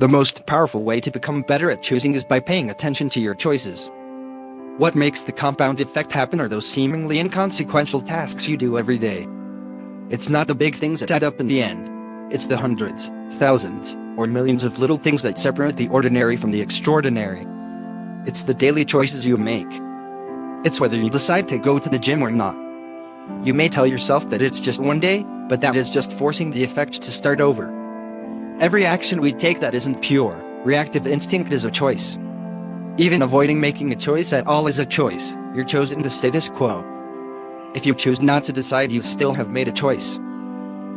The most powerful way to become better at choosing is by paying attention to your choices. What makes the compound effect happen are those seemingly inconsequential tasks you do every day. It's not the big things that add up in the end. It's the hundreds, thousands, or millions of little things that separate the ordinary from the extraordinary. It's the daily choices you make. It's whether you decide to go to the gym or not. You may tell yourself that it's just one day, but that is just forcing the effect to start over. Every action we take that isn't pure, reactive instinct is a choice. Even avoiding making a choice at all is a choice. You're choosing the status quo. If you choose not to decide, you still have made a choice.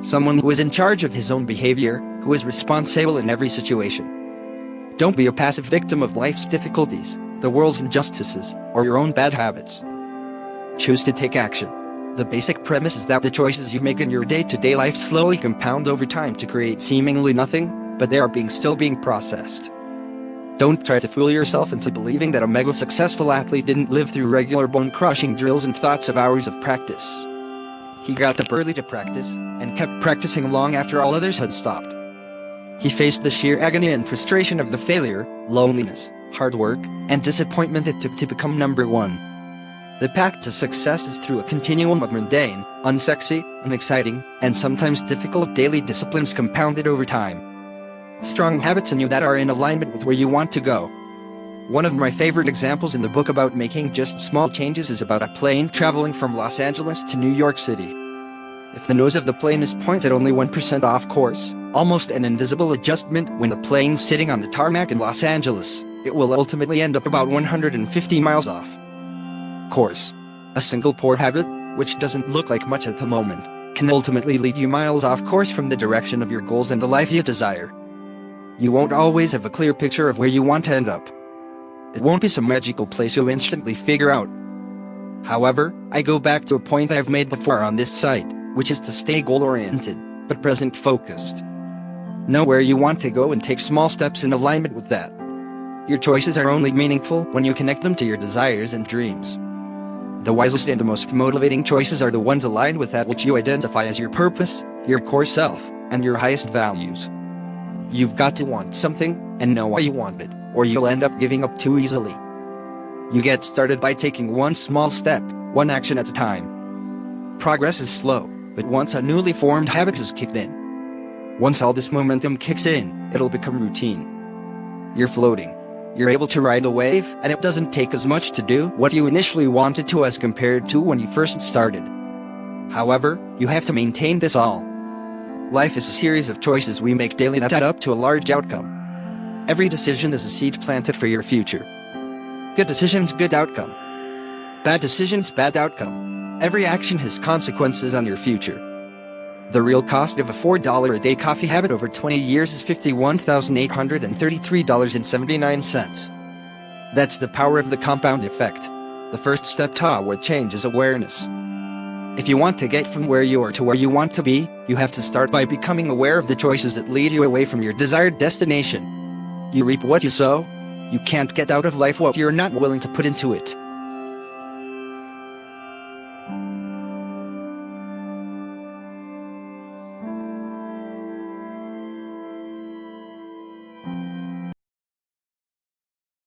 Someone who is in charge of his own behavior, who is responsible in every situation. Don't be a passive victim of life's difficulties, the world's injustices, or your own bad habits. Choose to take action. The basic premise is that the choices you make in your day-to-day life slowly compound over time to create seemingly nothing, but they are still being processed. Don't try to fool yourself into believing that a mega-successful athlete didn't live through regular bone-crushing drills and thoughts of hours of practice. He got up early to practice, and kept practicing long after all others had stopped. He faced the sheer agony and frustration of the failure, loneliness, hard work, and disappointment it took to become number one. The path to success is through a continuum of mundane, unsexy, unexciting, and sometimes difficult daily disciplines compounded over time. Strong habits in you that are in alignment with where you want to go. One of my favorite examples in the book about making just small changes is about a plane traveling from Los Angeles to New York City. If the nose of the plane is pointed only 1% off course, almost an invisible adjustment when the plane's sitting on the tarmac in Los Angeles, it will ultimately end up about 150 miles off course. A single poor habit, which doesn't look like much at the moment, can ultimately lead you miles off course from the direction of your goals and the life you desire. You won't always have a clear picture of where you want to end up. It won't be some magical place you'll instantly figure out. However, I go back to a point I've made before on this site, which is to stay goal-oriented, but present-focused. Know where you want to go and take small steps in alignment with that. Your choices are only meaningful when you connect them to your desires and dreams. The wisest and the most motivating choices are the ones aligned with that which you identify as your purpose, your core self, and your highest values. You've got to want something, and know why you want it, or you'll end up giving up too easily. You get started by taking one small step, one action at a time. Progress is slow, but once a newly formed habit has kicked in. Once all this momentum kicks in, it'll become routine. You're floating. You're able to ride a wave, and it doesn't take as much to do what you initially wanted to as compared to when you first started. However, you have to maintain this all. Life is a series of choices we make daily that add up to a large outcome. Every decision is a seed planted for your future. Good decisions, good outcome. Bad decisions, bad outcome. Every action has consequences on your future. The real cost of a $4 a day coffee habit over 20 years is $51,833.79. That's the power of the compound effect. The first step toward change is awareness. If you want to get from where you are to where you want to be, you have to start by becoming aware of the choices that lead you away from your desired destination. You reap what you sow. You can't get out of life what you're not willing to put into it.